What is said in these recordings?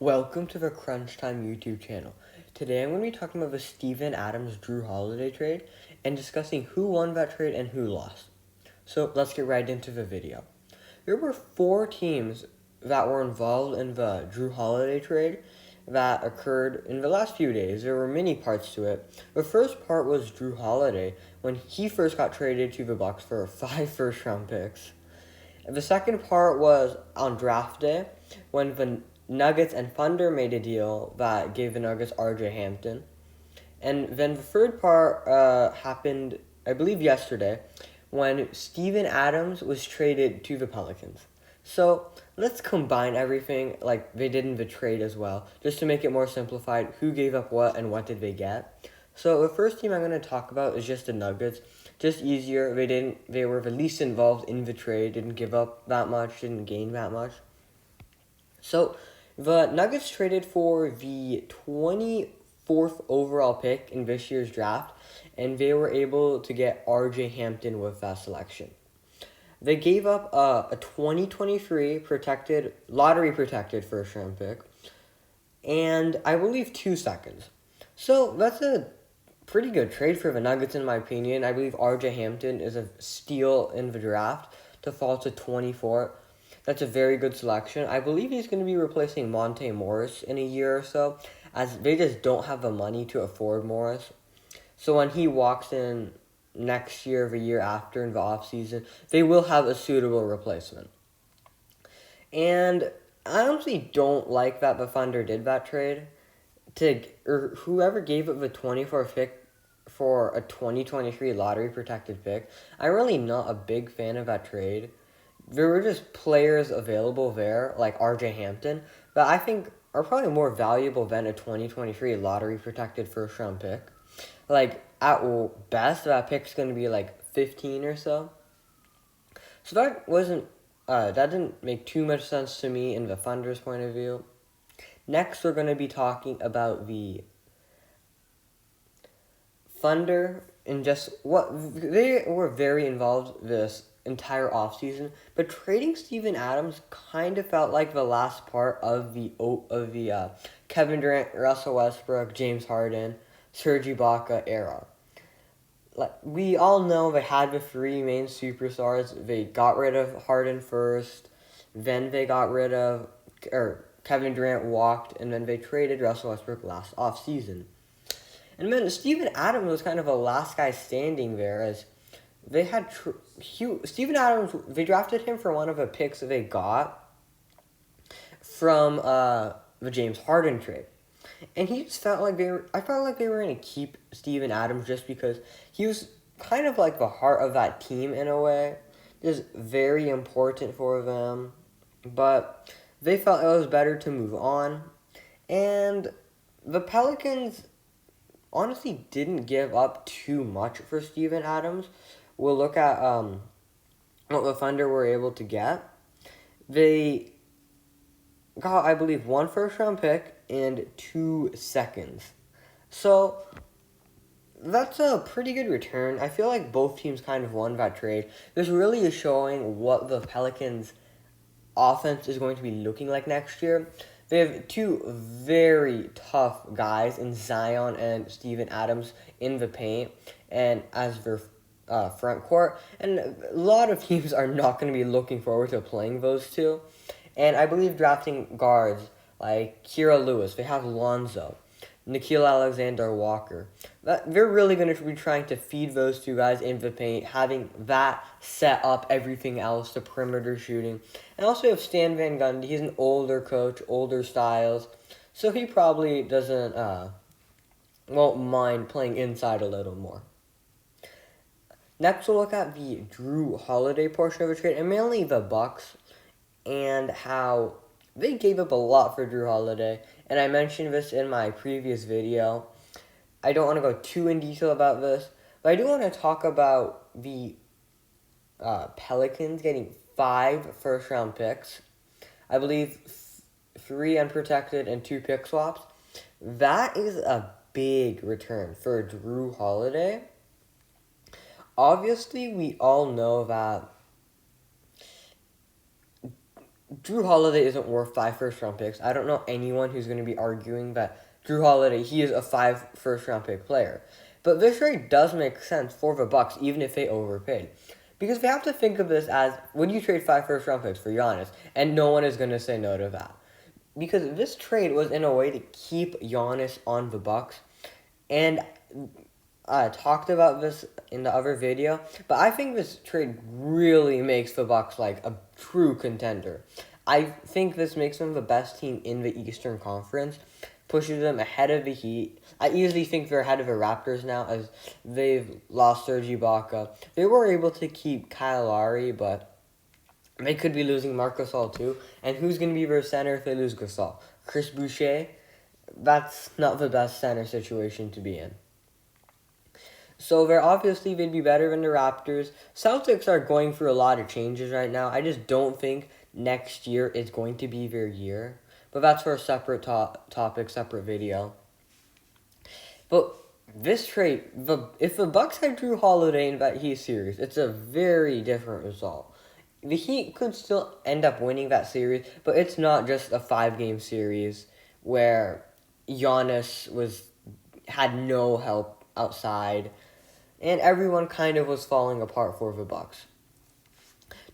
Welcome to the Crunch Time YouTube channel. Today I'm going to be talking about the Steven Adams Jrue Holiday trade and discussing who won that trade and who lost. So let's get right into the video. There were 4 teams that were involved in the Jrue Holiday trade that occurred in the last few days. There were many parts to it. The first part was Jrue Holiday when he first got traded to the Bucks for 5 first-round picks. The second part was on draft day when the Nuggets and Thunder made a deal that gave the Nuggets RJ Hampton. And then the third part happened, I believe, yesterday when Steven Adams was traded to the Pelicans. So let's combine everything like they did in the trade as well, just to make it more simplified. Who gave up what and what did they get? So the first team I'm going to talk about is just the Nuggets. Just easier. They were the least involved in the trade. Didn't give up that much. Didn't gain that much. So the Nuggets traded for the 24th overall pick in this year's draft, and they were able to get RJ Hampton with that selection. They gave up a 2023 lottery protected first round pick, and I believe 2 seconds. So that's a pretty good trade for the Nuggets, in my opinion. I believe RJ Hampton is a steal in the draft to fall to 24. That's a very good selection. I believe he's going to be replacing Monte Morris in a year or so, as they just don't have the money to afford Morris. So when he walks in next year or the year after in the offseason, they will have a suitable replacement. And I honestly don't like that the Thunder did that trade. Or whoever gave up the 24th pick for a 2023 lottery protected pick, I'm really not a big fan of that trade. There were just players available there, like RJ Hampton, that I think are probably more valuable than a 2023 lottery protected first round pick. Like, at best, that pick's going to be like 15 or so. So that didn't make too much sense to me in the Thunder's point of view. Next, we're going to be talking about the Thunder and just what they were very involved this entire offseason, but trading Steven Adams kind of felt like the last part of the Kevin Durant, Russell Westbrook, James Harden, Serge Ibaka era. Like, we all know they had the 3 main superstars. They got rid of Harden first, then they got rid of Kevin Durant walked, and then they traded Russell Westbrook last offseason. And then Steven Adams was kind of a last guy standing there, as they had Steven Adams. They drafted him for one of the picks that they got from the James Harden trade, and he just felt like I felt like they were going to keep Steven Adams just because he was kind of like the heart of that team in a way, just very important for them, but they felt it was better to move on, and the Pelicans honestly didn't give up too much for Steven Adams. We'll look at what the Thunder were able to get. They got, I believe, 1 first-round pick and 2 seconds. So that's a pretty good return. I feel like both teams kind of won that trade. This really is showing what the Pelicans' offense is going to be looking like next year. They have 2 very tough guys in Zion and Steven Adams in the paint and as their front court. And a lot of teams are not going to be looking forward to playing those 2. And I believe drafting guards like Kira Lewis, they have Lonzo, Nickeil Alexander-Walker. They're really going to be trying to feed those 2 guys in the paint, having that set up everything else, the perimeter shooting. And also you have Stan Van Gundy. He's an older coach, older styles, so he probably won't mind playing inside a little more. Next, we'll look at the Jrue Holiday portion of the trade, and mainly the Bucks, and how they gave up a lot for Jrue Holiday. And I mentioned this in my previous video. I don't want to go too in detail about this, but I do want to talk about the Pelicans getting 5 first-round picks. I believe 3 unprotected and 2 pick swaps. That is a big return for Jrue Holiday. Obviously, we all know that Jrue Holiday isn't worth 5 first-round picks. I don't know anyone who's going to be arguing that Jrue Holiday, he is a 5 first-round pick player. But this trade does make sense for the Bucks, even if they overpaid. Because we have to think of this as, would you trade 5 first-round picks for Giannis? And no one is going to say no to that. Because this trade was in a way to keep Giannis on the Bucks. And I talked about this in the other video, but I think this trade really makes the Bucks like a true contender. I think this makes them the best team in the Eastern Conference, pushes them ahead of the Heat. I easily think they're ahead of the Raptors now as they've lost Serge Ibaka. They were able to keep Kyle Lowry, but they could be losing Marc Gasol too. And who's going to be their center if they lose Gasol? Chris Boucher? That's not the best center situation to be in. So they'd be better than the Raptors. Celtics are going through a lot of changes right now. I just don't think next year is going to be their year. But that's for a separate topic, separate video. But this trade, if the Bucks had Jrue Holiday in that Heat series, it's a very different result. The Heat could still end up winning that series, but it's not just a 5-game series where Giannis had no help outside, and everyone kind of was falling apart for the Bucks.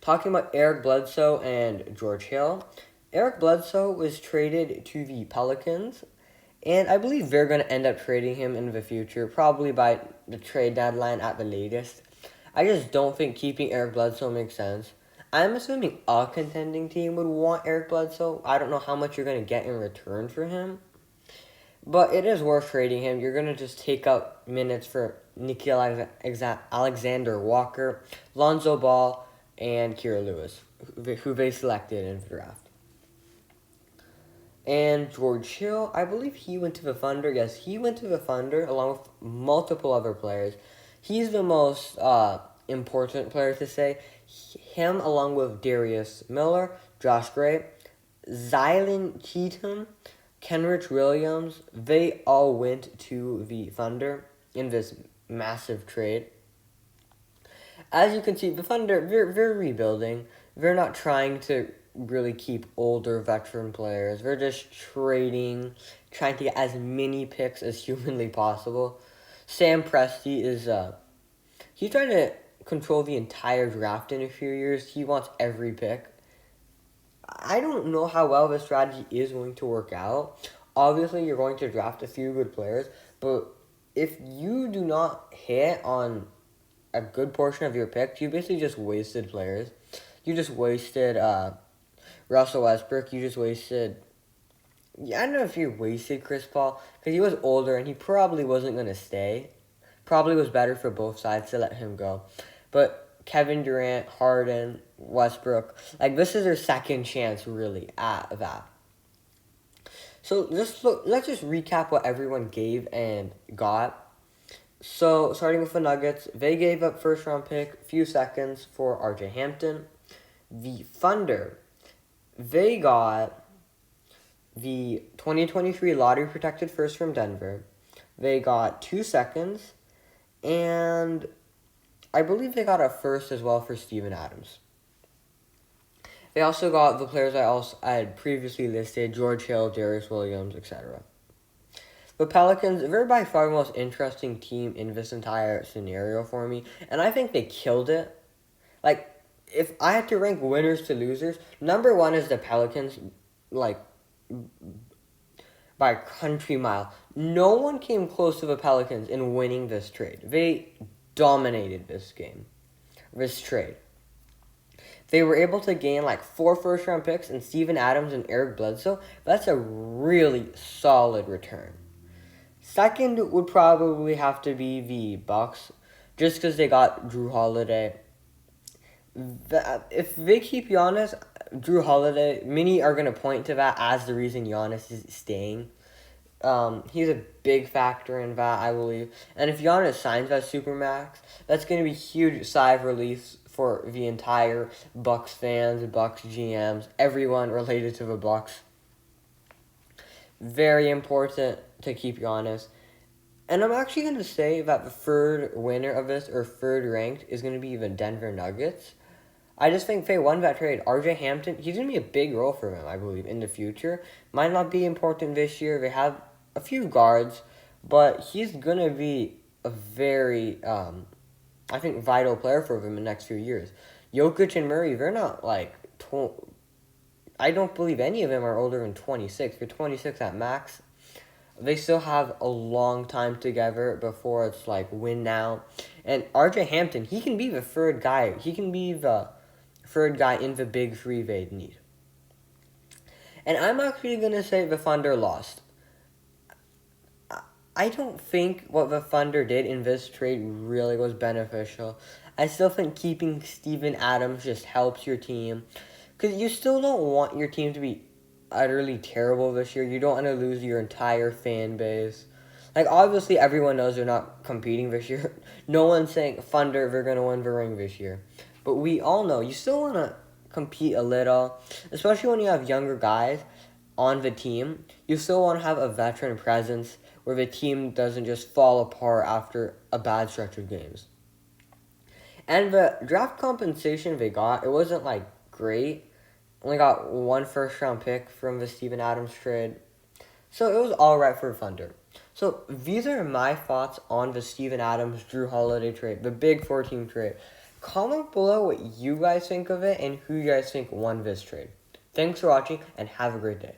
Talking about Eric Bledsoe and George Hill, Eric Bledsoe was traded to the Pelicans, and I believe they're going to end up trading him in the future, probably by the trade deadline at the latest. I just don't think keeping Eric Bledsoe makes sense. I'm assuming a contending team would want Eric Bledsoe. I don't know how much you're going to get in return for him. But it is worth trading him. You're going to just take out minutes for Nickeil Alexander Walker, Lonzo Ball, and Kira Lewis, who they selected in the draft. And George Hill, I believe he went to the Thunder. Yes, he went to the Thunder along with multiple other players. He's the most important player to say. Him along with Darius Miller, Josh Gray, Zylan Cheatham, Kenrich Williams, they all went to the Thunder in this massive trade. As you can see, the Thunder, they're rebuilding. They're not trying to really keep older veteran players. They're just trading, trying to get as many picks as humanly possible. Sam Presti he's trying to control the entire draft in a few years. He wants every pick. I don't know how well this strategy is going to work out. Obviously, you're going to draft a few good players, but if you do not hit on a good portion of your picks, you basically just wasted players. You just wasted Russell Westbrook. You just wasted... I don't know if you wasted Chris Paul, because he was older and he probably wasn't going to stay. Probably was better for both sides to let him go. But Kevin Durant, Harden, Westbrook, this is their second chance, really, at that. So let's just recap what everyone gave and got. So, starting with the Nuggets, they gave up first-round pick, few seconds for RJ Hampton. The Thunder, they got the 2023 lottery-protected first from Denver. They got 2 seconds, and I believe they got a first as well for Steven Adams. They also got the players I had previously listed, George Hill, Darius Williams, etc. The Pelicans, they're by far the most interesting team in this entire scenario for me, and I think they killed it. If I had to rank winners to losers, number 1 is the Pelicans, by a country mile. No one came close to the Pelicans in winning this trade. They dominated this trade. They were able to gain 4 first-round picks and Steven Adams and Eric Bledsoe. That's a really solid return. Second would probably have to be the Bucks, just because they got Jrue Holiday. If they keep Giannis, Jrue Holiday, many are going to point to that as the reason Giannis is staying. He's a big factor in that, I believe. And if Giannis signs that Supermax, that's going to be a huge sigh of relief for the entire Bucks fans, Bucks GMs, everyone related to the Bucks. Very important to keep Giannis. And I'm actually going to say that the third winner of this, or third ranked, is going to be the Denver Nuggets. I just think if they won that trade, RJ Hampton, he's going to be a big role for them, I believe, in the future. Might not be important this year. They have a few guards, but he's going to be a very, I think, vital player for them in the next few years. Jokic and Murray, they're not like, I don't believe any of them are older than 26. They're 26 at max. They still have a long time together before it's like win now. And RJ Hampton, he can be the third guy. He can be the third guy in the big three they'd need. And I'm actually going to say the Thunder lost. I don't think what the Thunder did in this trade really was beneficial. I still think keeping Steven Adams just helps your team. Because you still don't want your team to be utterly terrible this year. You don't want to lose your entire fan base. Like, obviously, everyone knows they're not competing this year. No one's saying, Thunder, they're going to win the ring this year. But we all know you still want to compete a little, especially when you have younger guys on the team. You still want to have a veteran presence where the team doesn't just fall apart after a bad stretch of games. And the draft compensation they got, it wasn't, like, great. Only got 1 first-round pick from the Steven Adams trade. So it was all right for Thunder. So these are my thoughts on the Steven Adams, Jrue Holiday trade, the big 4-team trade. Comment below what you guys think of it and who you guys think won this trade. Thanks for watching and have a great day.